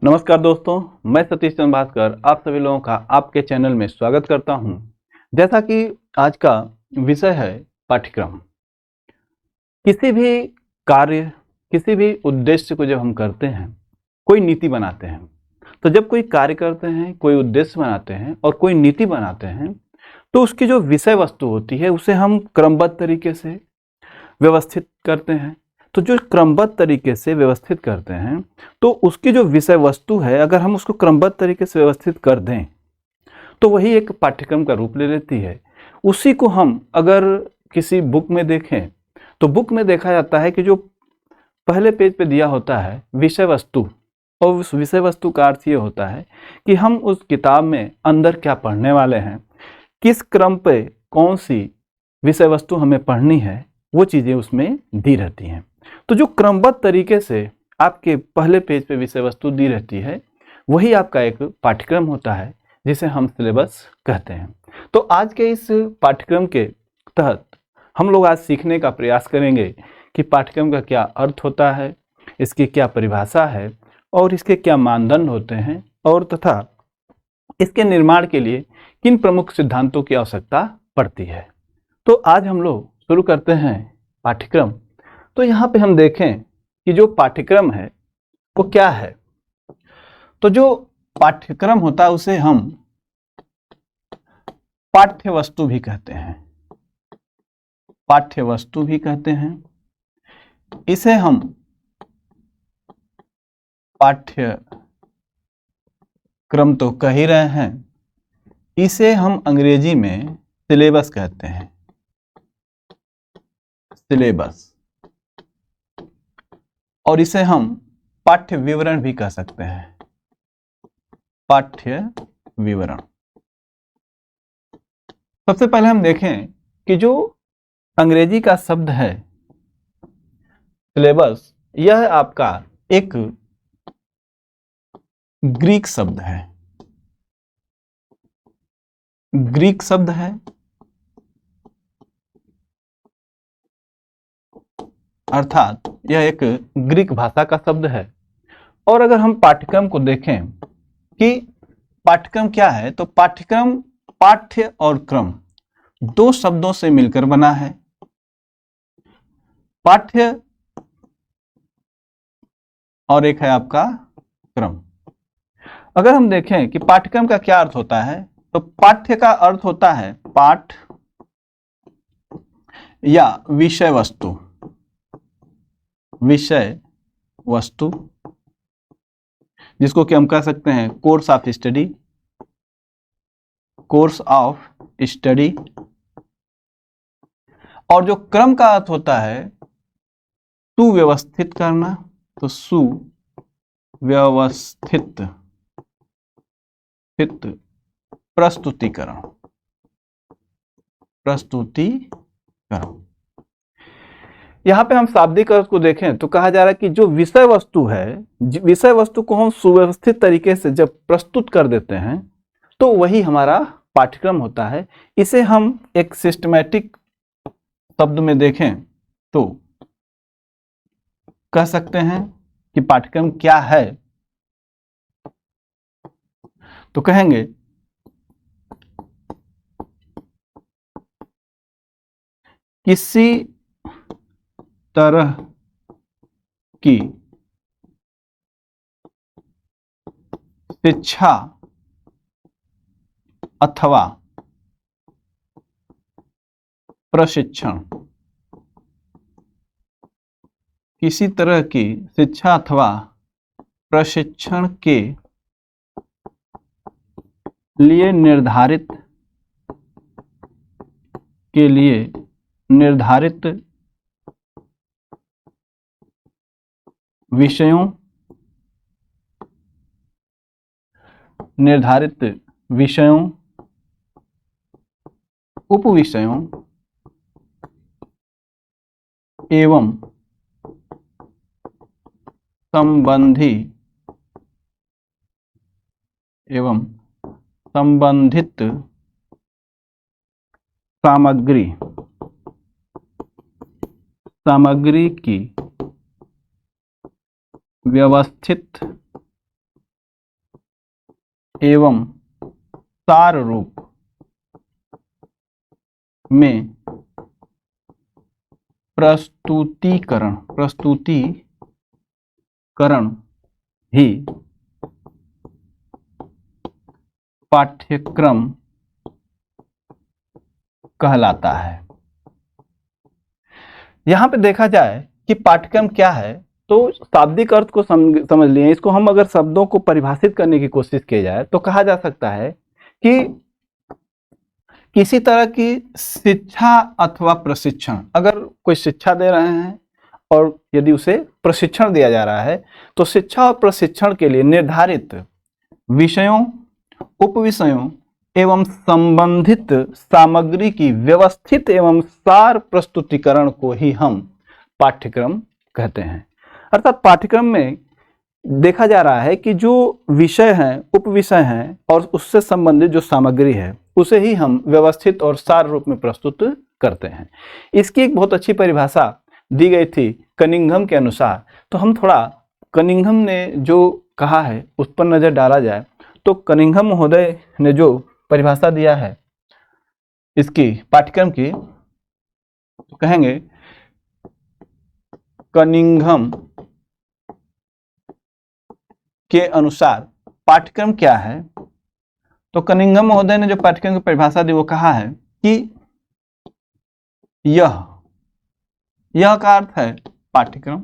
नमस्कार दोस्तों, मैं सतीश चंद्र भास्कर आप सभी लोगों का आपके चैनल में स्वागत करता हूं। जैसा कि आज का विषय है पाठ्यक्रम। किसी भी कार्य, किसी भी उद्देश्य को जब हम करते हैं, कोई नीति बनाते हैं, तो जब कोई कार्य करते हैं, कोई उद्देश्य बनाते हैं और कोई नीति बनाते हैं, तो उसकी जो विषय वस्तु होती है उसे हम क्रमबद्ध तरीके से व्यवस्थित करते हैं। तो जो क्रमबद्ध तरीके से व्यवस्थित करते हैं, तो उसकी जो विषय वस्तु है, अगर हम उसको क्रमबद्ध तरीके से व्यवस्थित कर दें, तो वही एक पाठ्यक्रम का रूप ले लेती है। उसी को हम अगर किसी बुक में देखें, तो बुक में देखा जाता है कि जो पहले पेज पे दिया होता है विषय वस्तु, और उस विषय वस्तु का अर्थ ये होता है कि हम उस किताब में अंदर क्या पढ़ने वाले हैं, किस क्रम पे कौन सी विषय वस्तु हमें पढ़नी है, वो चीज़ें उसमें दी रहती हैं। तो जो क्रमबद्ध तरीके से आपके पहले पेज पे विषय वस्तु दी रहती है, वही आपका एक पाठ्यक्रम होता है, जिसे हम सिलेबस कहते हैं। तो आज के इस पाठ्यक्रम के तहत हम लोग आज सीखने का प्रयास करेंगे कि पाठ्यक्रम का क्या अर्थ होता है, इसकी क्या परिभाषा है और इसके क्या मानदंड होते हैं, और तथा इसके निर्माण के लिए किन प्रमुख सिद्धांतों की आवश्यकता पड़ती है। तो आज हम लोग शुरू करते हैं पाठ्यक्रम। तो यहाँ पे हम देखें कि जो पाठ्यक्रम है वो क्या है। तो जो पाठ्यक्रम होता है उसे हम पाठ्य वस्तु भी कहते हैं, पाठ्य वस्तु भी कहते हैं। इसे हम पाठ्यक्रम तो कह ही रहे हैं, इसे हम अंग्रेजी में सिलेबस कहते हैं, सिलेबस। और इसे हम पाठ्य विवरण भी कह सकते हैं, पाठ्य विवरण। सबसे पहले हम देखें कि जो अंग्रेजी का शब्द है सिलेबस, यह आपका एक ग्रीक शब्द है, ग्रीक शब्द है। अर्थात यह एक ग्रीक भाषा का शब्द है। और अगर हम पाठ्यक्रम को देखें कि पाठ्यक्रम क्या है, तो पाठ्यक्रम पाठ्य और क्रम दो शब्दों से मिलकर बना है। पाठ्य और एक है आपका क्रम। अगर हम देखें कि पाठ्यक्रम का क्या अर्थ होता है, तो पाठ्य का अर्थ होता है पाठ या विषय वस्तु, विषय वस्तु, जिसको कि हम कह सकते हैं course of study, course of study. और जो क्रम का अर्थ होता है सुव्यवस्थित करना, तो सुव्यवस्थित प्रस्तुतिकरण, प्रस्तुतिकरण। यहां पे हम शाब्दिक अर्थ को देखें तो कहा जा रहा है कि जो विषय वस्तु है, विषय वस्तु को हम सुव्यवस्थित तरीके से जब प्रस्तुत कर देते हैं, तो वही हमारा पाठ्यक्रम होता है। इसे हम एक सिस्टमैटिक शब्द में देखें तो कह सकते हैं कि पाठ्यक्रम क्या है। तो कहेंगे किसी तरह की शिक्षा अथवा प्रशिक्षण, किसी तरह की शिक्षा अथवा प्रशिक्षण के लिए निर्धारित विषयों, उपविषयों एवं संबंधित सामग्री की व्यवस्थित एवं सार रूप में प्रस्तुतिकरण ही पाठ्यक्रम कहलाता है। यहां पे देखा जाए कि पाठ्यक्रम क्या है, तो शाब्दिक अर्थ को समझ लिए। इसको हम अगर शब्दों को परिभाषित करने की कोशिश की जाए तो कहा जा सकता है कि किसी तरह की शिक्षा अथवा प्रशिक्षण, अगर कोई शिक्षा दे रहे हैं और यदि उसे प्रशिक्षण दिया जा रहा है, तो शिक्षा और प्रशिक्षण के लिए निर्धारित विषयों, उपविषयों एवं संबंधित सामग्री की व्यवस्थित एवं सार प्रस्तुतिकरण को ही हम पाठ्यक्रम कहते हैं। अर्थात पाठ्यक्रम में देखा जा रहा है कि जो विषय हैं, उपविषय हैं और उससे संबंधित जो सामग्री है उसे ही हम व्यवस्थित और सार रूप में प्रस्तुत करते हैं। इसकी एक बहुत अच्छी परिभाषा दी गई थी कनिंघम के अनुसार। तो हम थोड़ा कनिंघम ने जो कहा है उस पर नजर डाला जाए तो कनिंघम महोदय ने जो परिभाषा दिया है इसकी पाठ्यक्रम की, तो कहेंगे कनिंघम के अनुसार पाठ्यक्रम क्या है। तो कनिंघम महोदय ने जो पाठ्यक्रम की परिभाषा दी वो कहा है कि यह का अर्थ है पाठ्यक्रम,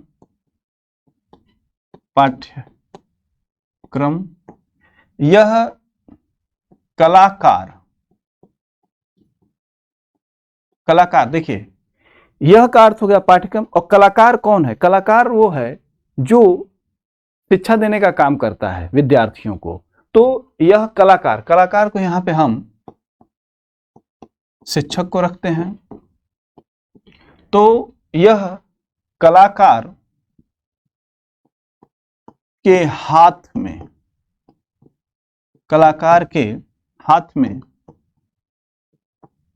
यह कलाकार, देखिए यह का अर्थ हो गया पाठ्यक्रम। और कलाकार कौन है? कलाकार वो है जो शिक्षा देने का काम करता है विद्यार्थियों को। तो यह कलाकार को यहां पे हम शिक्षक को रखते हैं। तो यह कलाकार के हाथ में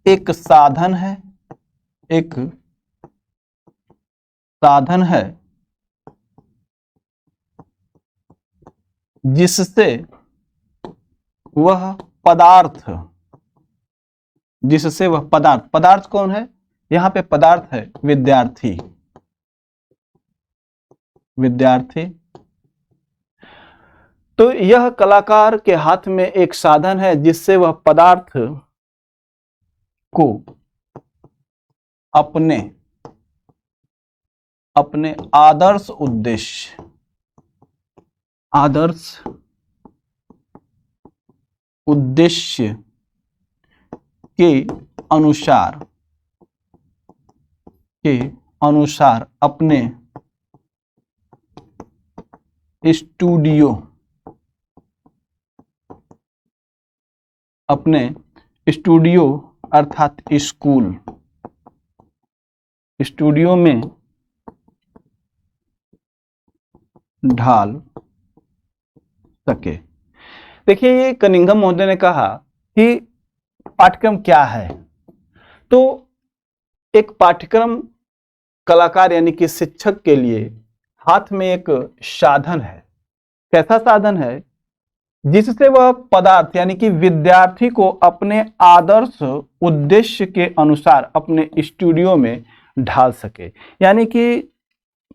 एक साधन है, जिससे वह पदार्थ कौन है? यहां पे पदार्थ है विद्यार्थी। तो यह कलाकार के हाथ में एक साधन है जिससे वह पदार्थ को अपने आदर्श उद्देश्य के अनुसार अपने स्टूडियो अर्थात स्टूडियो में ढाल सके। देखिए ये कनिंघम महोदय ने कहा कि पाठ्यक्रम क्या है। तो एक पाठ्यक्रम कलाकार यानी कि शिक्षक के लिए हाथ में एक साधन है। कैसा साधन है? जिससे वह पदार्थ यानी कि विद्यार्थी को अपने आदर्श उद्देश्य के अनुसार अपने स्टूडियो में ढाल सके। यानी कि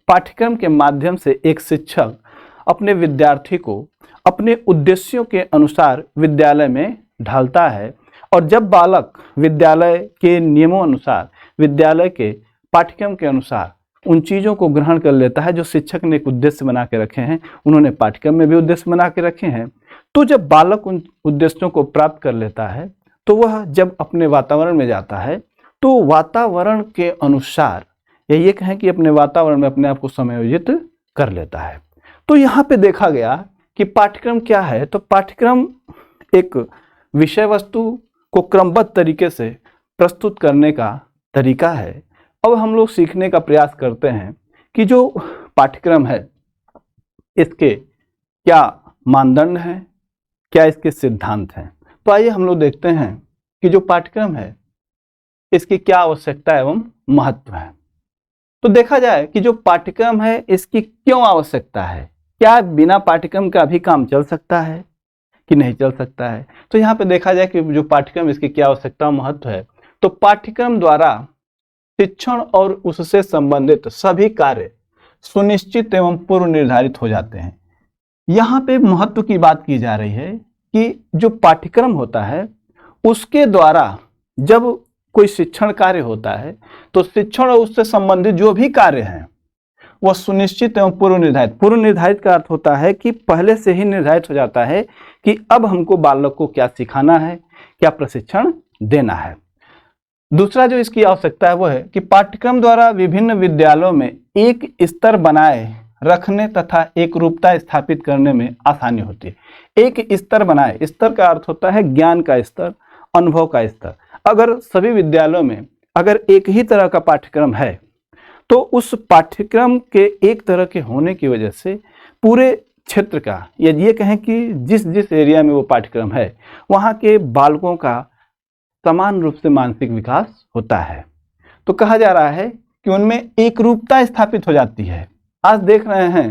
पाठ्यक्रम के माध्यम से एक शिक्षक अपने विद्यार्थी को अपने उद्देश्यों के अनुसार विद्यालय में ढालता है। और जब बालक विद्यालय के नियमों अनुसार, विद्यालय के पाठ्यक्रम के अनुसार उन चीज़ों को ग्रहण कर लेता है जो शिक्षक ने एक उद्देश्य बना के रखे हैं, उन्होंने पाठ्यक्रम में भी उद्देश्य बना के रखे हैं, तो जब बालक उन उद्देश्यों को प्राप्त कर लेता है तो वह जब अपने वातावरण में जाता है तो वातावरण के अनुसार, या ये कहें कि अपने वातावरण में अपने आप को समायोजित कर लेता है। तो यहाँ पे देखा गया कि पाठ्यक्रम क्या है। तो पाठ्यक्रम एक विषय वस्तु को क्रमबद्ध तरीके से प्रस्तुत करने का तरीका है। अब हम लोग सीखने का प्रयास करते हैं कि जो पाठ्यक्रम है इसके क्या मानदंड हैं, क्या इसके सिद्धांत हैं। तो आइए हम लोग देखते हैं कि जो पाठ्यक्रम है इसकी क्या आवश्यकता एवं महत्व है। तो देखा जाए कि जो पाठ्यक्रम है इसकी क्यों आवश्यकता है। क्या बिना पाठ्यक्रम का भी काम चल सकता है? कि नहीं चल सकता है। तो यहाँ पे देखा जाए कि जो पाठ्यक्रम, इसकी क्या आवश्यकता और महत्व है। तो पाठ्यक्रम द्वारा शिक्षण और उससे संबंधित सभी कार्य सुनिश्चित एवं पूर्व निर्धारित हो जाते हैं। यहाँ पे महत्व की बात की जा रही है कि जो पाठ्यक्रम होता है उसके द्वारा जब कोई शिक्षण कार्य होता है तो शिक्षण और उससे संबंधित जो भी कार्य हैं वह सुनिश्चित एवं पूर्व निर्धारित। पूर्व निर्धारित का अर्थ होता है कि पहले से ही निर्धारित हो जाता है कि अब हमको बालक को क्या सिखाना है, क्या प्रशिक्षण देना है। दूसरा जो इसकी आवश्यकता है वो है कि पाठ्यक्रम द्वारा विभिन्न विद्यालयों में एक स्तर बनाए रखने तथा एक रूपता स्थापित करने में आसानी होती है। एक स्तर बनाए, स्तर का अर्थ होता है ज्ञान का स्तर, अनुभव का स्तर। अगर सभी विद्यालयों में अगर एक ही तरह का पाठ्यक्रम है तो उस पाठ्यक्रम के एक तरह के होने की वजह से पूरे क्षेत्र का, या ये कहें कि जिस जिस एरिया में वो पाठ्यक्रम है वहाँ के बालकों का समान रूप से मानसिक विकास होता है। तो कहा जा रहा है कि उनमें एक रूपता स्थापित हो जाती है। आज देख रहे हैं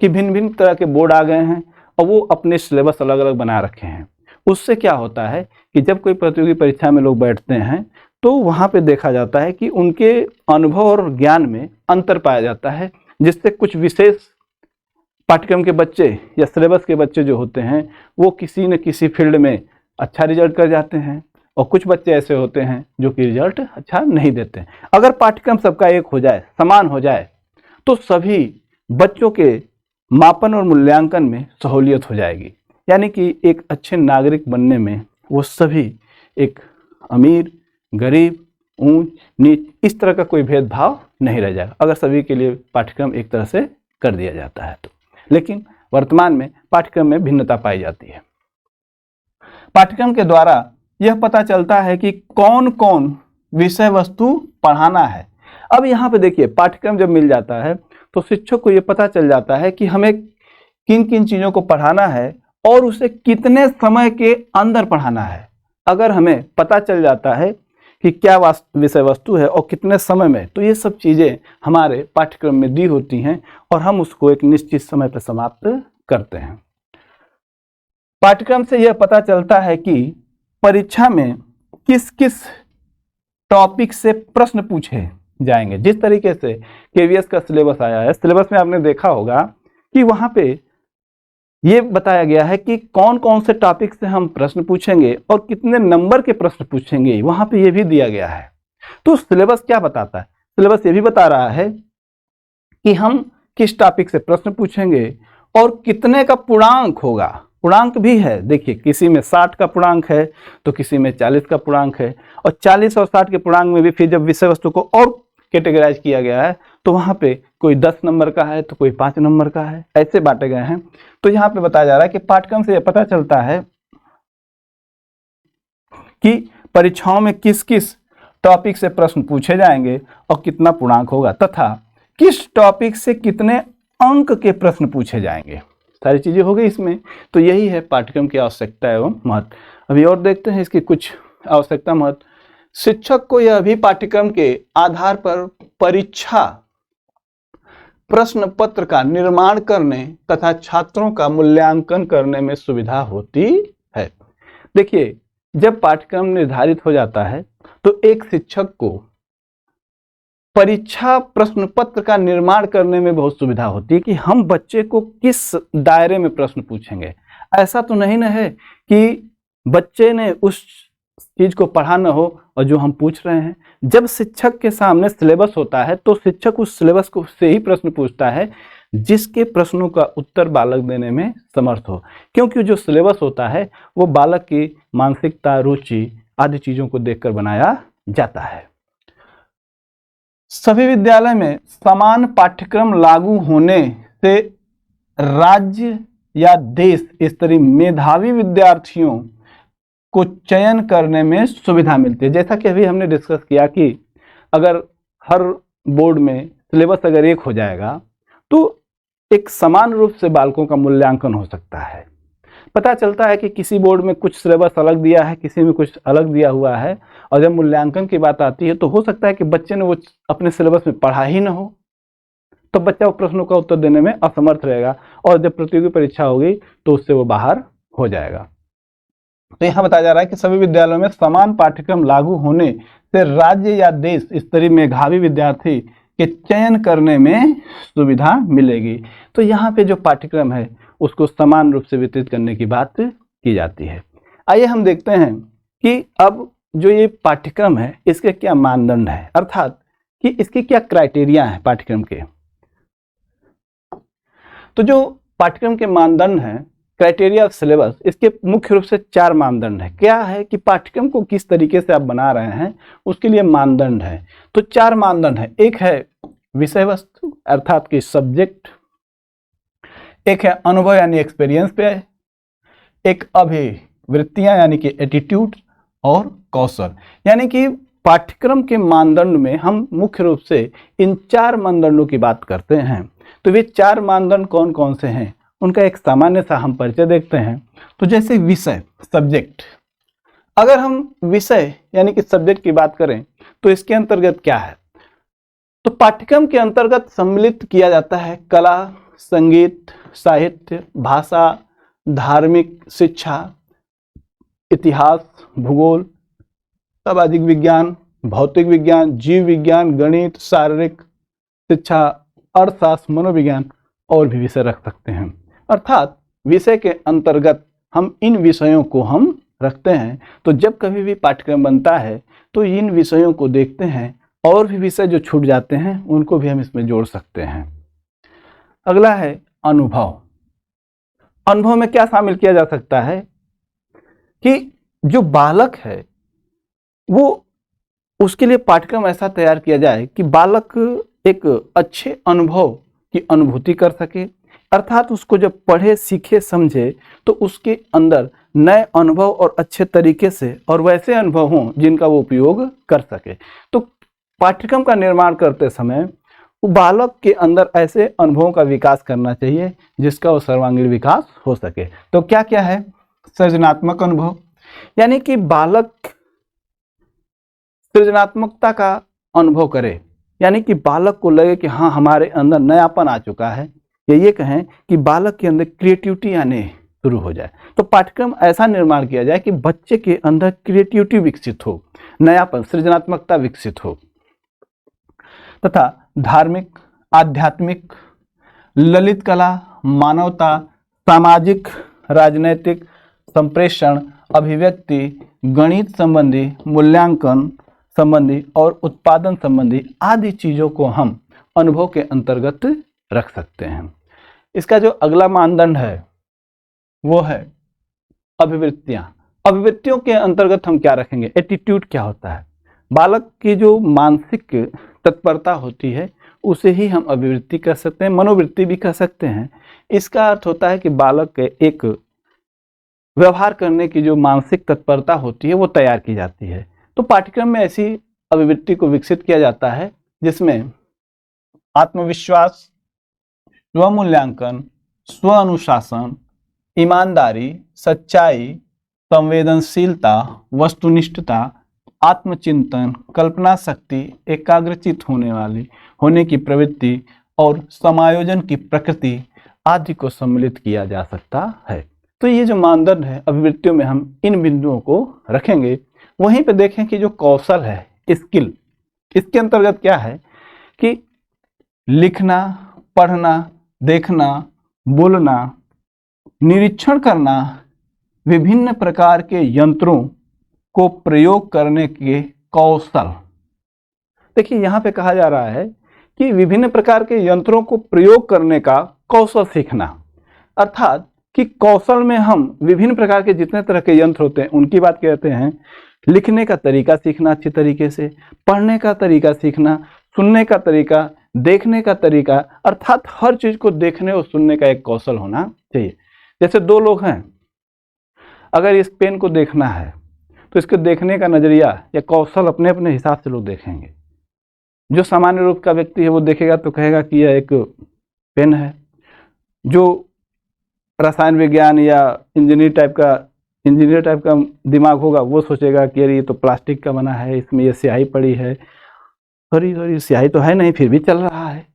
कि भिन्न भिन्न तरह के बोर्ड आ गए हैं और वो अपने सिलेबस अलग अलग बना रखे हैं। उससे क्या होता है कि जब कोई प्रतियोगी परीक्षा में लोग बैठते हैं तो वहाँ पे देखा जाता है कि उनके अनुभव और ज्ञान में अंतर पाया जाता है, जिससे कुछ विशेष पाठ्यक्रम के बच्चे या सिलेबस के बच्चे जो होते हैं वो किसी न किसी फील्ड में अच्छा रिजल्ट कर जाते हैं और कुछ बच्चे ऐसे होते हैं जो कि रिजल्ट अच्छा नहीं देते। अगर पाठ्यक्रम सबका एक हो जाए, समान हो जाए, तो सभी बच्चों के मापन और मूल्यांकन में सहूलियत हो जाएगी। यानी कि एक अच्छे नागरिक बनने में वो सभी, एक अमीर, गरीब, ऊंच नीच, इस तरह का कोई भेदभाव नहीं रह जाएगा अगर सभी के लिए पाठ्यक्रम एक तरह से कर दिया जाता है तो। लेकिन वर्तमान में पाठ्यक्रम में भिन्नता पाई जाती है। पाठ्यक्रम के द्वारा यह पता चलता है कि कौन कौन विषय वस्तु पढ़ाना है। अब यहाँ पे देखिए, पाठ्यक्रम जब मिल जाता है तो शिक्षक को यह पता चल जाता है कि हमें किन किन चीज़ों को पढ़ाना है और उसे कितने समय के अंदर पढ़ाना है। अगर हमें पता चल जाता है कि क्या विषय वस्तु है और कितने समय में, तो ये सब चीज़ें हमारे पाठ्यक्रम में दी होती हैं और हम उसको एक निश्चित समय पर समाप्त करते हैं। पाठ्यक्रम से यह पता चलता है कि परीक्षा में किस किस टॉपिक से प्रश्न पूछे जाएंगे। जिस तरीके से केवीएस का सिलेबस आया है, सिलेबस में आपने देखा होगा कि वहाँ पे ये बताया गया है कि कौन कौन से टॉपिक से हम प्रश्न पूछेंगे और कितने नंबर के प्रश्न पूछेंगे, वहाँ पे ये भी दिया गया है। तो सिलेबस क्या बताता है? सिलेबस ये भी बता रहा है कि हम किस टॉपिक से प्रश्न पूछेंगे और कितने का पूर्णांक होगा। पूर्णांक भी है, देखिए किसी में 60 का पूर्णांक है तो किसी में 40 का पूर्णांक है, और 40 और 60 के पूर्णांक में भी फिर जब विषय वस्तु को और कैटेगराइज किया गया है तो वहाँ पे कोई 10 नंबर का है तो कोई 5 नंबर का है, ऐसे बांटे गए हैं। तो यहाँ पे बताया जा रहा है कि पाठ्यक्रम से यह पता चलता है कि परीक्षाओं में किस किस टॉपिक से प्रश्न पूछे जाएंगे और कितना पूर्णांक होगा, तथा किस टॉपिक से कितने अंक के प्रश्न पूछे जाएंगे। सारी चीजें हो गई इसमें। तो यही है पाठ्यक्रम की आवश्यकता एवं महत्व। अभी और देखते हैं इसकी कुछ आवश्यकता महत्व। शिक्षक को यह भी पाठ्यक्रम के आधार पर परीक्षा प्रश्न पत्र का निर्माण करने तथा छात्रों का मूल्यांकन करने में सुविधा होती है। देखिए, जब पाठ्यक्रम निर्धारित हो जाता है तो एक शिक्षक को परीक्षा प्रश्न पत्र का निर्माण करने में बहुत सुविधा होती है कि हम बच्चे को किस दायरे में प्रश्न पूछेंगे। ऐसा तो नहीं न है कि बच्चे ने उस चीज को पढ़ा न हो और जो हम पूछ रहे हैं। जब शिक्षक के सामने सिलेबस होता है तो शिक्षक उस सिलेबस को से ही प्रश्न पूछता है जिसके प्रश्नों का उत्तर बालक देने में समर्थ हो, क्योंकि जो सिलेबस होता है वो बालक की मानसिकता, रुचि आदि चीजों को देखकर बनाया जाता है। सभी विद्यालय में समान पाठ्यक्रम लागू होने से राज्य या देश स्तरीय मेधावी विद्यार्थियों को चयन करने में सुविधा मिलती है। जैसा कि अभी हमने डिस्कस किया कि अगर हर बोर्ड में सिलेबस अगर एक हो जाएगा तो एक समान रूप से बालकों का मूल्यांकन हो सकता है। पता चलता है कि किसी बोर्ड में कुछ सिलेबस अलग दिया है, किसी में कुछ अलग दिया हुआ है, और जब मूल्यांकन की बात आती है तो हो सकता है कि बच्चे ने वो अपने सिलेबस में पढ़ा ही ना हो, तो बच्चा वो प्रश्नों का उत्तर देने में असमर्थ रहेगा और जब प्रतियोगी परीक्षा होगी तो उससे वो बाहर हो जाएगा। तो यहाँ बताया जा रहा है कि सभी विद्यालयों में समान पाठ्यक्रम लागू होने से राज्य या देश स्तरीय मेधावी विद्यार्थी के चयन करने में सुविधा मिलेगी। तो यहाँ पे जो पाठ्यक्रम है उसको समान रूप से वितरित करने की बात की जाती है। आइए हम देखते हैं कि अब जो ये पाठ्यक्रम है इसके क्या मानदंड है, अर्थात कि इसके क्या क्राइटेरिया है पाठ्यक्रम के। तो जो पाठ्यक्रम के मानदंड हैं, क्राइटेरिया ऑफ सिलेबस, इसके मुख्य रूप से 4 मानदंड है। क्या है कि पाठ्यक्रम को किस तरीके से आप बना रहे हैं उसके लिए मानदंड है। तो 4 मानदंड है। एक है विषय वस्तु अर्थात कि सब्जेक्ट, एक है अनुभव यानी एक्सपीरियंस पे, एक अभिवृत्तियां यानी कि एटीट्यूड, और कौशल। यानी कि पाठ्यक्रम के मानदंड में हम मुख्य रूप से इन 4 मानदंडों की बात करते हैं। तो वे 4 मानदंड कौन कौन से हैं उनका एक सामान्य सा हम परिचय देखते हैं। तो जैसे विषय, सब्जेक्ट, अगर हम विषय यानी कि सब्जेक्ट की बात करें तो इसके अंतर्गत क्या है, तो पाठ्यक्रम के अंतर्गत सम्मिलित किया जाता है कला, संगीत, साहित्य, भाषा, धार्मिक शिक्षा, इतिहास, भूगोल, सामाजिक विज्ञान, भौतिक विज्ञान, जीव विज्ञान, गणित, शारीरिक शिक्षा, अर्थशास्त्र, मनोविज्ञान और भी विषय रख सकते हैं। अर्थात विषय के अंतर्गत हम इन विषयों को हम रखते हैं। तो जब कभी भी पाठ्यक्रम बनता है तो इन विषयों को देखते हैं, और भी विषय जो छूट जाते हैं उनको भी हम इसमें जोड़ सकते हैं। अगला है अनुभव। अनुभव में क्या शामिल किया जा सकता है कि जो बालक है वो, उसके लिए पाठ्यक्रम ऐसा तैयार किया जाए कि बालक एक अच्छे अनुभव की अनुभूति कर सके, अर्थात उसको जब पढ़े, सीखे, समझे तो उसके अंदर नए अनुभव और अच्छे तरीके से और वैसे अनुभव हों जिनका वो उपयोग कर सके। तो पाठ्यक्रम का निर्माण करते समय वो बालक के अंदर ऐसे अनुभवों का विकास करना चाहिए जिसका वो सर्वांगीण विकास हो सके। तो क्या क्या है, सृजनात्मक अनुभव, यानी कि बालक सृजनात्मकता का अनुभव करे, यानी कि बालक को लगे कि हाँ हमारे अंदर नयापन आ चुका है, या ये कहें कि बालक के अंदर क्रिएटिविटी आने शुरू हो जाए। तो पाठ्यक्रम ऐसा निर्माण किया जाए कि बच्चे के अंदर क्रिएटिविटी विकसित हो, नयापन, सृजनात्मकता विकसित हो। तथा धार्मिक, आध्यात्मिक, ललित कला, मानवता, सामाजिक, राजनैतिक, संप्रेषण, अभिव्यक्ति, गणित संबंधी, मूल्यांकन संबंधी और उत्पादन संबंधी आदि चीजों को हम अनुभव के अंतर्गत रख सकते हैं। इसका जो अगला मानदंड है वो है अभिवृत्तियां। अभिवृत्तियों के अंतर्गत हम क्या रखेंगे, एटीट्यूड क्या होता है, बालक की जो मानसिक तत्परता होती है उसे ही हम अभिवृत्ति कर सकते हैं, मनोवृत्ति भी कर सकते हैं। इसका अर्थ होता है कि बालक के एक व्यवहार करने की जो मानसिक तत्परता होती है वो तैयार की जाती है। तो पाठ्यक्रम में ऐसी अभिवृत्ति को विकसित किया जाता है जिसमें आत्मविश्वास, स्वमूल्यांकन, स्व अनुशासन, ईमानदारी, सच्चाई, संवेदनशीलता, वस्तुनिष्ठता, आत्मचिंतन, कल्पना शक्ति, एकाग्रचित होने की प्रवृत्ति और समायोजन की प्रकृति आदि को सम्मिलित किया जा सकता है। तो ये जो मानदंड है अभिवृत्तियों में हम इन बिंदुओं को रखेंगे। वहीं पे देखें कि जो कौशल है, स्किल, इसके अंतर्गत क्या है कि लिखना, पढ़ना, देखना, बोलना, निरीक्षण करना, विभिन्न प्रकार के यंत्रों को प्रयोग करने के कौशल। देखिए यहाँ पे कहा जा रहा है कि विभिन्न प्रकार के यंत्रों को प्रयोग करने का कौशल सीखना, अर्थात कि कौशल में हम विभिन्न प्रकार के जितने तरह के यंत्र होते हैं उनकी बात कहते हैं। लिखने का तरीका सीखना अच्छी तरीके से, पढ़ने का तरीका सीखना, सुनने का तरीका, देखने का तरीका, अर्थात हर चीज को देखने और सुनने का एक कौशल होना चाहिए। जैसे 2 लोग हैं, अगर इस पेन को देखना है तो इसके देखने का नजरिया या कौशल अपने अपने हिसाब से लोग देखेंगे। जो सामान्य रूप का व्यक्ति है वो देखेगा तो कहेगा कि यह एक पेन है। जो रसायन विज्ञान या इंजीनियर टाइप का दिमाग होगा वो सोचेगा कि यार ये तो प्लास्टिक का बना है, इसमें ये स्याही पड़ी है, सॉरी स्याही तो है नहीं फिर भी चल रहा है।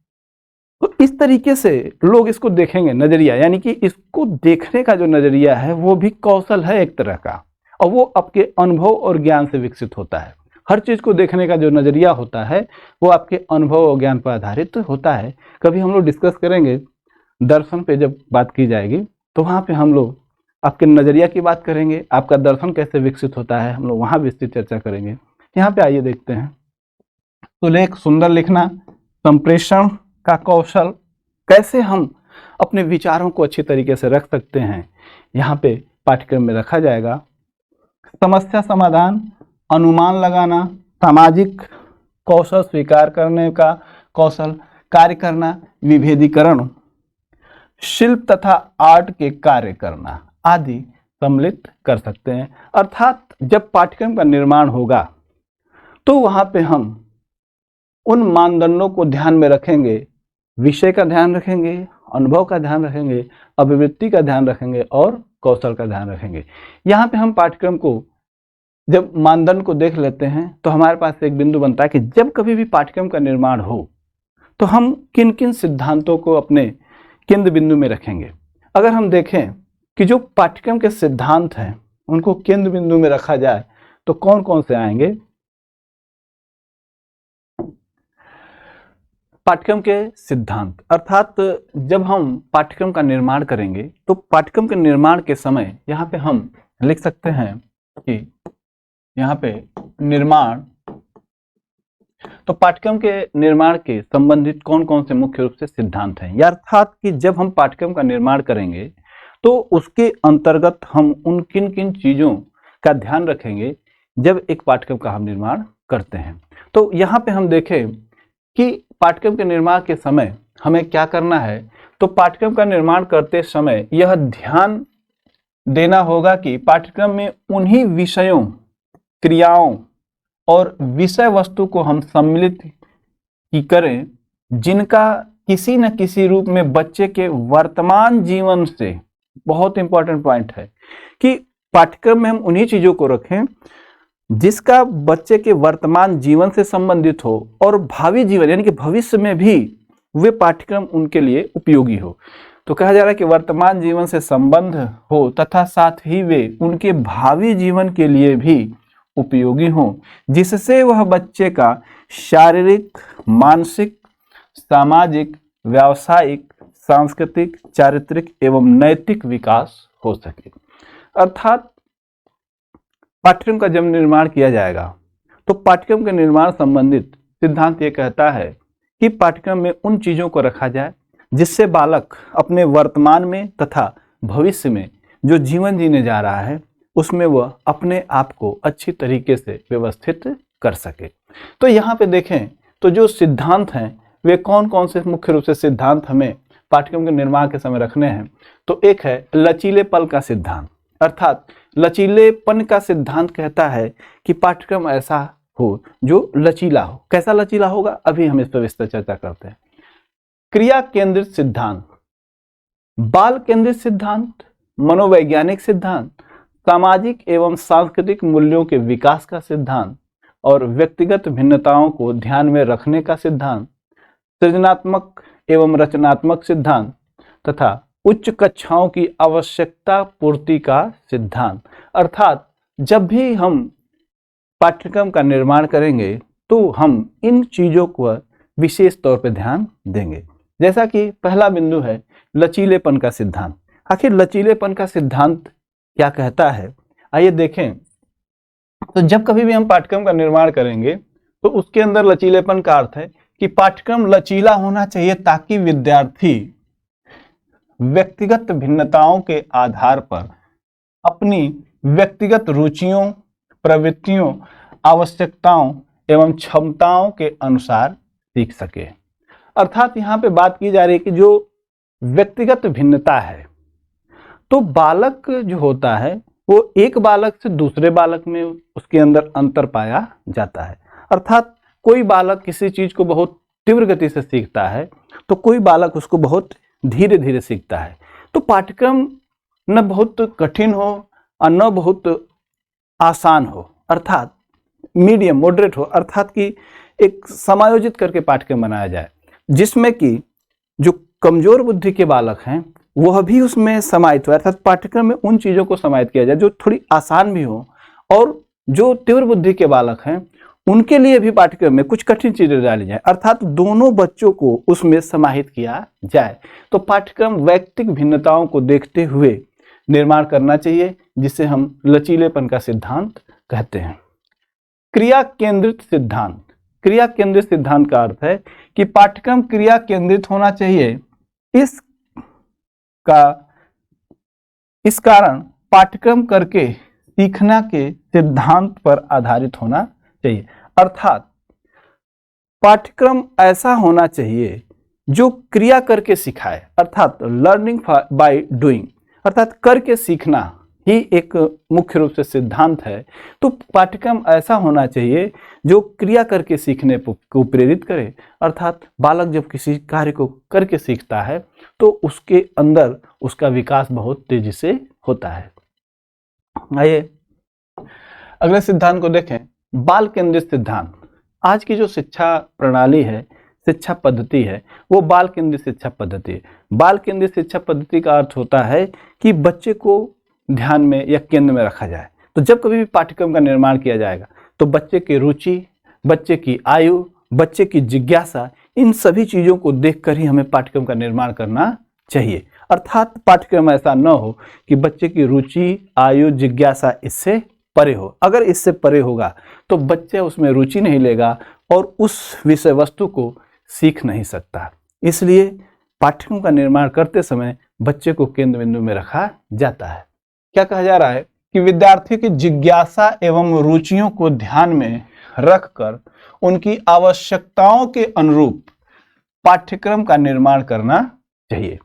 तो इस तरीके से लोग इसको देखेंगे, नजरिया, यानी कि इसको देखने का जो नजरिया है वो भी कौशल है एक तरह का। और वो आपके अनुभव और ज्ञान से विकसित होता है। हर चीज को देखने का जो नजरिया होता है वो आपके अनुभव और ज्ञान पर आधारित होता है। कभी हम लोग डिस्कस करेंगे दर्शन पे, जब बात की जाएगी तो वहां पे हम लोग आपके नजरिया की बात करेंगे, आपका दर्शन कैसे विकसित होता है, हम लोग वहां विस्तृत चर्चा करेंगे। यहाँ पे आइए देखते हैं। तो लेख सुंदर लिखना, संप्रेषण का कौशल, कैसे हम अपने विचारों को अच्छी तरीके से रख सकते हैं, यहाँ पे पाठ्यक्रम में रखा जाएगा। समस्या समाधान, अनुमान लगाना, सामाजिक कौशल, स्वीकार करने का कौशल, कार्य करना, विभेदीकरण, शिल्प तथा आर्ट के कार्य करना आदि सम्मिलित कर सकते हैं। अर्थात जब पाठ्यक्रम का निर्माण होगा तो वहां पे हम उन मानदंडों को ध्यान में रखेंगे, विषय का ध्यान रखेंगे, अनुभव का ध्यान रखेंगे, अभिवृत्ति का ध्यान रखेंगे और कौशल का ध्यान रखेंगे। यहाँ पे हम पाठ्यक्रम को जब मानदंड को देख लेते हैं तो हमारे पास एक बिंदु बनता है कि जब कभी भी पाठ्यक्रम का निर्माण हो तो हम किन किन सिद्धांतों को अपने केंद्र बिंदु में रखेंगे। अगर हम देखें कि जो पाठ्यक्रम के सिद्धांत हैं उनको केंद्र बिंदु में रखा जाए तो कौन कौन से आएंगे। पाठ्यक्रम के सिद्धांत, अर्थात जब हम पाठ्यक्रम का निर्माण करेंगे तो पाठ्यक्रम के निर्माण के समय यहाँ पे हम लिख सकते हैं कि यहाँ पे निर्माण, तो पाठ्यक्रम के निर्माण के संबंधित कौन कौन से मुख्य रूप से सिद्धांत हैं, या अर्थात कि जब हम पाठ्यक्रम का निर्माण करेंगे तो उसके अंतर्गत हम उन किन किन चीजों का ध्यान रखेंगे जब एक पाठ्यक्रम का हम निर्माण करते हैं। तो यहाँ पे हम देखें कि पाठ्यक्रम के निर्माण के समय हमें क्या करना है। तो पाठ्यक्रम का निर्माण करते समय यह ध्यान देना होगा कि पाठ्यक्रम में उन्हीं विषयों, क्रियाओं और विषय वस्तु को हम सम्मिलित की करें जिनका किसी न किसी रूप में बच्चे के वर्तमान जीवन से, बहुत इंपॉर्टेंट पॉइंट है कि पाठ्यक्रम में हम उन्हीं चीजों को रखें जिसका बच्चे के वर्तमान जीवन से संबंधित हो और भावी जीवन यानी कि भविष्य में भी वे पाठ्यक्रम उनके लिए उपयोगी हो। तो कहा जा रहा है कि वर्तमान जीवन से संबंध हो तथा साथ ही वे उनके भावी जीवन के लिए भी उपयोगी हो, जिससे वह बच्चे का शारीरिक, मानसिक, सामाजिक, व्यावसायिक, सांस्कृतिक, चारित्रिक एवं नैतिक विकास हो सके। अर्थात पाठ्यक्रम का जब निर्माण किया जाएगा तो पाठ्यक्रम के निर्माण संबंधित सिद्धांत ये कहता है कि पाठ्यक्रम में उन चीजों को रखा जाए जिससे बालक अपने वर्तमान में तथा भविष्य में जो जीवन जीने जा रहा है उसमें वह अपने आप को अच्छी तरीके से व्यवस्थित कर सके। तो यहाँ पे देखें तो जो सिद्धांत हैं वे कौन कौन से मुख्य रूप से सिद्धांत हमें पाठ्यक्रम के निर्माण के समय रखने हैं। तो एक है लचीलेपन का सिद्धांत, अर्थात लचीलेपन का सिद्धांत कहता है कि पाठ्यक्रम ऐसा हो जो लचीला हो। कैसा लचीला होगा, अभी हम इस पर विस्तार चर्चा करते हैं। क्रिया केंद्रित सिद्धांत, बाल केंद्रित सिद्धांत, मनोवैज्ञानिक सिद्धांत, सामाजिक एवं सांस्कृतिक मूल्यों के विकास का सिद्धांत और व्यक्तिगत भिन्नताओं को ध्यान में रखने का सिद्धांत, सृजनात्मक एवं रचनात्मक सिद्धांत तथा उच्च कक्षाओं की आवश्यकता पूर्ति का सिद्धांत। अर्थात जब भी हम पाठ्यक्रम का निर्माण करेंगे तो हम इन चीजों को विशेष तौर पर ध्यान देंगे। जैसा कि पहला बिंदु है लचीलेपन का सिद्धांत। आखिर लचीलेपन का सिद्धांत क्या कहता है, आइए देखें। तो जब कभी भी हम पाठ्यक्रम का निर्माण करेंगे तो उसके अंदर लचीलेपन का अर्थ है कि पाठ्यक्रम लचीला होना चाहिए ताकि विद्यार्थी व्यक्तिगत भिन्नताओं के आधार पर अपनी व्यक्तिगत रुचियों, प्रवृत्तियों, आवश्यकताओं एवं क्षमताओं के अनुसार सीख सके। अर्थात यहाँ पे बात की जा रही है कि जो व्यक्तिगत भिन्नता है तो बालक जो होता है वो एक बालक से दूसरे बालक में उसके अंदर अंतर पाया जाता है। अर्थात कोई बालक किसी चीज को बहुत तीव्र गति से सीखता है तो कोई बालक उसको बहुत धीरे धीरे सीखता है। तो पाठ्यक्रम न बहुत कठिन हो और न बहुत आसान हो, अर्थात मीडियम, मॉडरेट हो, अर्थात कि एक समायोजित करके पाठ्यक्रम बनाया जाए जिसमें कि जो कमजोर बुद्धि के बालक हैं वह भी उसमें समाहित हो, अर्थात पाठ्यक्रम में उन चीजों को समाहित किया जाए जो थोड़ी आसान भी हो, और जो तीव्र बुद्धि के बालक हैं उनके लिए भी पाठ्यक्रम में कुछ कठिन चीजें डाली जाए, अर्थात दोनों बच्चों को उसमें समाहित किया जाए। तो पाठ्यक्रम व्यक्तिगत भिन्नताओं को देखते हुए निर्माण करना चाहिए, जिसे हम लचीलेपन का सिद्धांत कहते हैं। क्रिया केंद्रित सिद्धांत। क्रिया केंद्रित सिद्धांत का अर्थ है कि पाठ्यक्रम क्रिया केंद्रित होना चाहिए। इस कारण पाठ्यक्रम करके सीखना के सिद्धांत पर आधारित होना चाहिए, अर्थात पाठ्यक्रम ऐसा होना चाहिए जो क्रिया करके सिखाए, अर्थात लर्निंग बाय डूइंग, अर्थात करके सीखना ही एक मुख्य रूप से सिद्धांत है। तो पाठ्यक्रम ऐसा होना चाहिए जो क्रिया करके सीखने को प्रेरित करे, अर्थात बालक जब किसी कार्य को करके सीखता है तो उसके अंदर उसका विकास बहुत तेजी से होता है। आइए अगले सिद्धांत को देखें, बाल केंद्रित सिद्धांत। आज की जो शिक्षा प्रणाली है, शिक्षा पद्धति है, वो बाल केंद्रित शिक्षा पद्धति है। बाल केंद्रित शिक्षा पद्धति का अर्थ होता है कि बच्चे को ध्यान में या केंद्र में रखा जाए। तो जब कभी भी पाठ्यक्रम का निर्माण किया जाएगा तो बच्चे की रुचि, बच्चे की आयु, बच्चे की जिज्ञासा, इन सभी चीजों को देखकर ही हमें पाठ्यक्रम का निर्माण करना चाहिए। अर्थात पाठ्यक्रम ऐसा न हो कि बच्चे की रुचि, आयु, जिज्ञासा इससे परे हो। अगर इससे परे होगा तो बच्चे उसमें रुचि नहीं लेगा और उस विषय वस्तु को सीख नहीं सकता। इसलिए पाठ्यक्रम का निर्माण करते समय बच्चे को केंद्र बिंदु में रखा जाता है। क्या कहा जा रहा है कि विद्यार्थी की जिज्ञासा एवं रुचियों को ध्यान में रखकर उनकी आवश्यकताओं के अनुरूप पाठ्यक्रम का निर्माण करना चाहिए।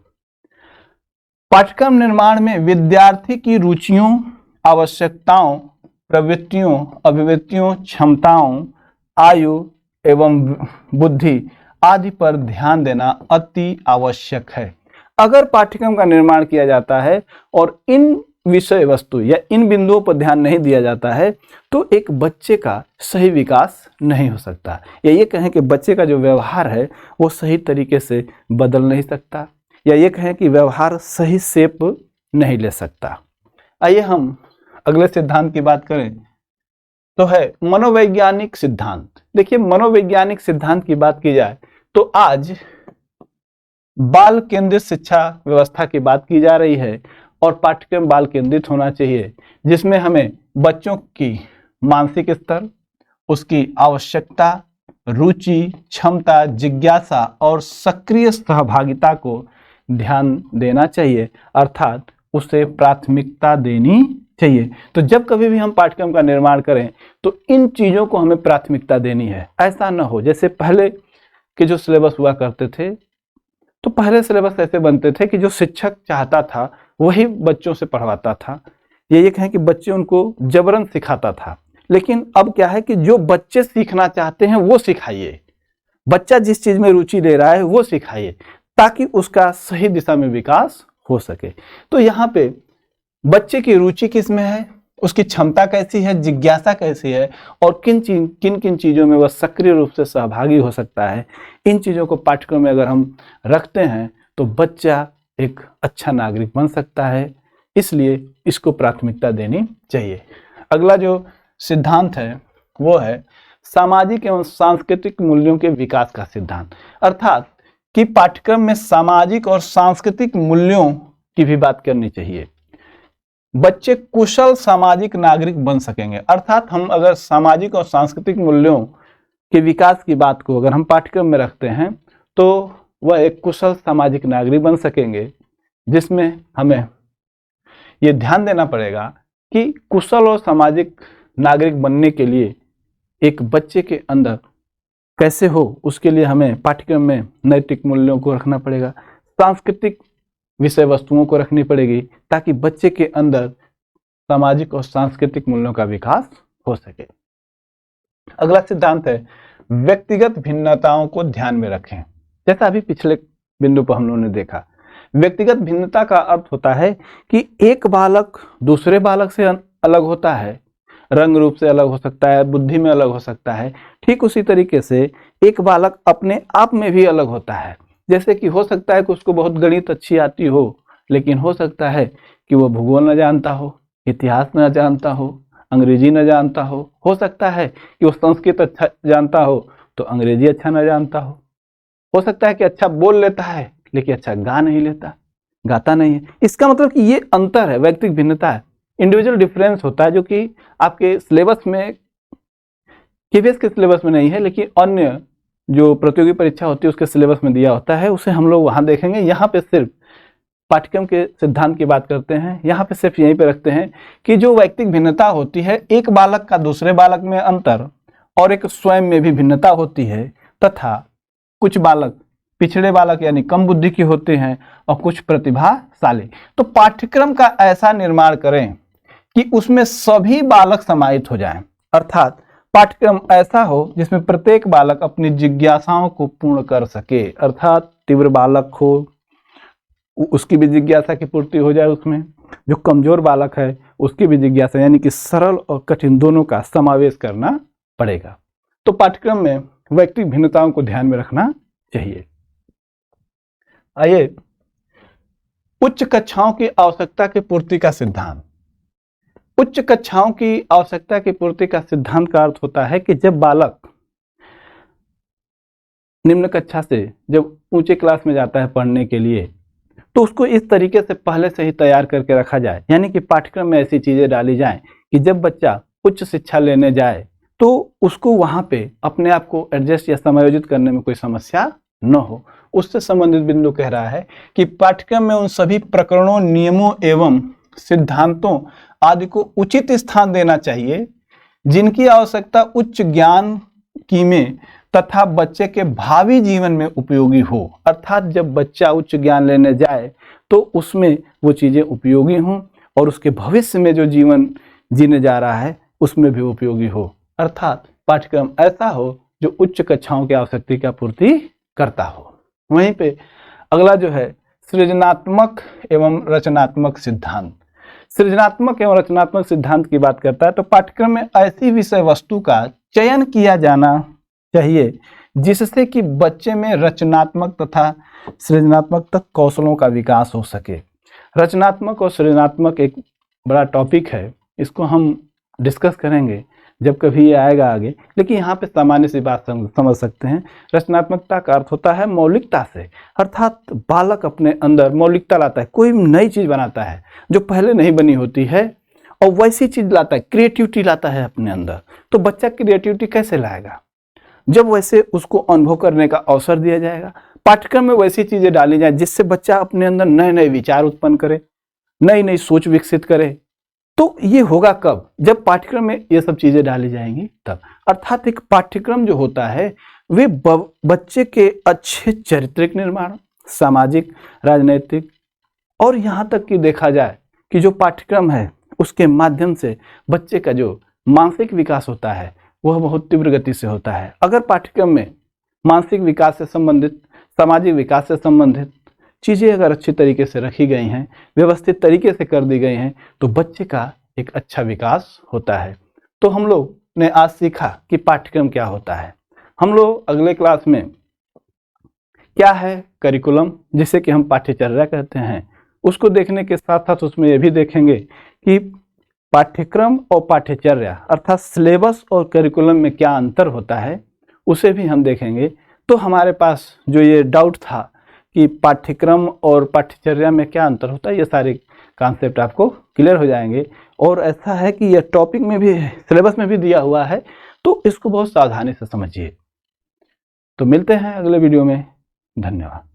पाठ्यक्रम निर्माण में विद्यार्थी की रुचियों, आवश्यकताओं, प्रवृत्तियों, अभिव्यक्तियों, क्षमताओं, आयु एवं बुद्धि आदि पर ध्यान देना अति आवश्यक है। अगर पाठ्यक्रम का निर्माण किया जाता है और इन विषय वस्तु या इन बिंदुओं पर ध्यान नहीं दिया जाता है तो एक बच्चे का सही विकास नहीं हो सकता, या ये कहें कि बच्चे का जो व्यवहार है वो सही तरीके से बदल नहीं सकता, या ये कहें कि व्यवहार सही शेप नहीं ले सकता। आइए हम अगले सिद्धांत की बात करें तो है मनोवैज्ञानिक सिद्धांत। देखिए, मनोवैज्ञानिक सिद्धांत की बात की जाए तो आज बाल केंद्रित शिक्षा व्यवस्था की बात की जा रही है और पाठ्यक्रम बाल केंद्रित होना चाहिए, जिसमें हमें बच्चों की मानसिक स्तर, उसकी आवश्यकता, रुचि, क्षमता, जिज्ञासा और सक्रिय सहभागिता को ध्यान देना चाहिए, अर्थात उसे प्राथमिकता देनी चाहिए। तो जब कभी भी हम पाठ्यक्रम का निर्माण करें तो इन चीजों को हमें प्राथमिकता देनी है। ऐसा न हो जैसे पहले के जो सिलेबस हुआ करते थे, तो पहले सिलेबस ऐसे बनते थे कि जो शिक्षक चाहता था वही बच्चों से पढ़वाता था, ये कहें कि बच्चे उनको जबरन सिखाता था। लेकिन अब क्या है कि जो बच्चे सीखना चाहते हैं वो सिखाइए, बच्चा जिस चीज में रुचि ले रहा है वो सिखाइए, ताकि उसका सही दिशा में विकास हो सके। तो यहाँ पे बच्चे की रुचि किस में है, उसकी क्षमता कैसी है, जिज्ञासा कैसी है और किन किन चीजों में वह सक्रिय रूप से सहभागी हो सकता है, इन चीजों को पाठ्यक्रम में अगर हम रखते हैं तो बच्चा एक अच्छा नागरिक बन सकता है। इसलिए इसको प्राथमिकता देनी चाहिए। अगला जो सिद्धांत है वो है सामाजिक एवं सांस्कृतिक मूल्यों के विकास का सिद्धांत, अर्थात कि पाठ्यक्रम में सामाजिक और सांस्कृतिक मूल्यों की भी बात करनी चाहिए। बच्चे कुशल सामाजिक नागरिक बन सकेंगे, अर्थात हम अगर सामाजिक और सांस्कृतिक मूल्यों के विकास की बात को अगर हम पाठ्यक्रम में रखते हैं तो वह एक कुशल सामाजिक नागरिक बन सकेंगे, जिसमें हमें ये ध्यान देना पड़ेगा कि कुशल और सामाजिक नागरिक बनने के लिए एक बच्चे के अंदर कैसे हो, उसके लिए हमें पाठ्यक्रम में नैतिक मूल्यों को रखना पड़ेगा, सांस्कृतिक विषय वस्तुओं को रखनी पड़ेगी, ताकि बच्चे के अंदर सामाजिक और सांस्कृतिक मूल्यों का विकास हो सके। अगला सिद्धांत है व्यक्तिगत भिन्नताओं को ध्यान में रखें। जैसा अभी पिछले बिंदु पर हम लोगों ने देखा, व्यक्तिगत भिन्नता का अर्थ होता है कि एक बालक दूसरे बालक से अलग होता है, रंग रूप से अलग हो सकता है, बुद्धि में अलग हो सकता है। ठीक उसी तरीके से एक बालक अपने आप में भी अलग होता है। जैसे कि हो सकता है कि उसको बहुत गणित अच्छी आती हो, लेकिन हो सकता है कि वो भूगोल न जानता हो, इतिहास न जानता हो, अंग्रेजी न जानता हो सकता है कि वो संस्कृत अच्छा जानता हो तो अंग्रेजी अच्छा न जानता हो सकता है कि अच्छा बोल लेता है लेकिन अच्छा गाता नहीं है। इसका मतलब कि ये अंतर है, व्यक्तिगत भिन्नता है, इंडिविजुअल डिफरेंस होता है, जो कि आपके सिलेबस में, केवीएस के सिलेबस में नहीं है, लेकिन अन्य जो प्रतियोगी परीक्षा होती है उसके सिलेबस में दिया होता है, उसे हम लोग वहां देखेंगे। यहाँ पे सिर्फ पाठ्यक्रम के सिद्धांत की बात करते हैं, यहाँ पे सिर्फ यहीं पे रखते हैं कि जो व्यक्तिगत भिन्नता होती है, एक बालक का दूसरे बालक में अंतर और एक स्वयं में भी भिन्नता होती है, तथा कुछ बालक पिछड़े बालक यानी कम बुद्धि के होते हैं और कुछ प्रतिभाशाली। तो पाठ्यक्रम का ऐसा निर्माण करें कि उसमें सभी बालक समाहित हो जाएं, अर्थात पाठ्यक्रम ऐसा हो जिसमें प्रत्येक बालक अपनी जिज्ञासाओं को पूर्ण कर सके, अर्थात तीव्र बालक हो उसकी भी जिज्ञासा की पूर्ति हो जाए, उसमें जो कमजोर बालक है उसकी भी जिज्ञासा, यानी कि सरल और कठिन दोनों का समावेश करना पड़ेगा। तो पाठ्यक्रम में व्यक्तिगत भिन्नताओं को ध्यान में रखना चाहिए। आइए, उच्च कक्षाओं की आवश्यकता की पूर्ति का सिद्धांत। उच्च कक्षाओं की आवश्यकता की पूर्ति का सिद्धांत का अर्थ होता है कि जब बालक निम्न कक्षा से जब ऊंचे क्लास में जाता है पढ़ने के लिए, तो उसको इस तरीके से पहले से ही तैयार करके रखा जाए, यानी कि पाठ्यक्रम में ऐसी चीजें डाली जाएं कि जब बच्चा उच्च शिक्षा लेने जाए तो उसको वहां पे अपने आप को एडजस्ट या समायोजित करने में कोई समस्या न हो। उससे संबंधित बिंदु कह रहा है कि पाठ्यक्रम में उन सभी प्रकरणों, नियमों एवं सिद्धांतों आदि को उचित स्थान देना चाहिए जिनकी आवश्यकता उच्च ज्ञान की में तथा बच्चे के भावी जीवन में उपयोगी हो। अर्थात जब बच्चा उच्च ज्ञान लेने जाए तो उसमें वो चीजें उपयोगी हों और उसके भविष्य में जो जीवन जीने जा रहा है उसमें भी उपयोगी हो। अर्थात पाठ्यक्रम ऐसा हो जो उच्च कक्षाओं की आवश्यकता की पूर्ति करता हो। वहीं पे अगला जो है सृजनात्मक एवं रचनात्मक सिद्धांत। सृजनात्मक एवं रचनात्मक सिद्धांत की बात करता है तो पाठ्यक्रम में ऐसी विषय वस्तु का चयन किया जाना चाहिए जिससे कि बच्चे में रचनात्मक तथा सृजनात्मक तक कौशलों का विकास हो सके। रचनात्मक और सृजनात्मक एक बड़ा टॉपिक है, इसको हम डिस्कस करेंगे जब कभी ये आएगा आगे, लेकिन यहाँ पे सामान्य सी बात समझ सकते हैं। रचनात्मकता का अर्थ होता है मौलिकता से, अर्थात बालक अपने अंदर मौलिकता लाता है, कोई नई चीज बनाता है जो पहले नहीं बनी होती है और वैसी चीज लाता है, क्रिएटिविटी लाता है अपने अंदर। तो बच्चा क्रिएटिविटी कैसे लाएगा? जब वैसे उसको अनुभव करने का अवसर दिया जाएगा, पाठ्यक्रम में वैसी चीजें डाली जाए जिससे बच्चा अपने अंदर नए नए विचार उत्पन्न करे, नई नई सोच विकसित करे। तो ये होगा कब? जब पाठ्यक्रम में ये सब चीजें डाली जाएंगी तब। अर्थात एक पाठ्यक्रम जो होता है वे बच्चे के अच्छे चारित्रिक निर्माण, सामाजिक, राजनैतिक और यहाँ तक कि देखा जाए कि जो पाठ्यक्रम है उसके माध्यम से बच्चे का जो मानसिक विकास होता है वह बहुत तीव्र गति से होता है। अगर पाठ्यक्रम में मानसिक विकास से संबंधित, सामाजिक विकास से संबंधित चीजें अगर अच्छी तरीके से रखी गई हैं, व्यवस्थित तरीके से कर दी गई हैं, तो बच्चे का एक अच्छा विकास होता है। तो हम लोग ने आज सीखा कि पाठ्यक्रम क्या होता है। हम लोग अगले क्लास में क्या है करिकुलम, जिसे कि हम पाठ्यचर्या कहते हैं, उसको देखने के साथ साथ उसमें यह भी देखेंगे कि पाठ्यक्रम और पाठ्यचर्या अर्थात सिलेबस और करिकुलम में क्या अंतर होता है, उसे भी हम देखेंगे। तो हमारे पास जो ये डाउट था कि पाठ्यक्रम और पाठ्यचर्या में क्या अंतर होता है, ये सारे कॉन्सेप्ट आपको क्लियर हो जाएंगे। और ऐसा है कि यह टॉपिक में भी, सिलेबस में भी दिया हुआ है, तो इसको बहुत सावधानी से समझिए। तो मिलते हैं अगले वीडियो में। धन्यवाद।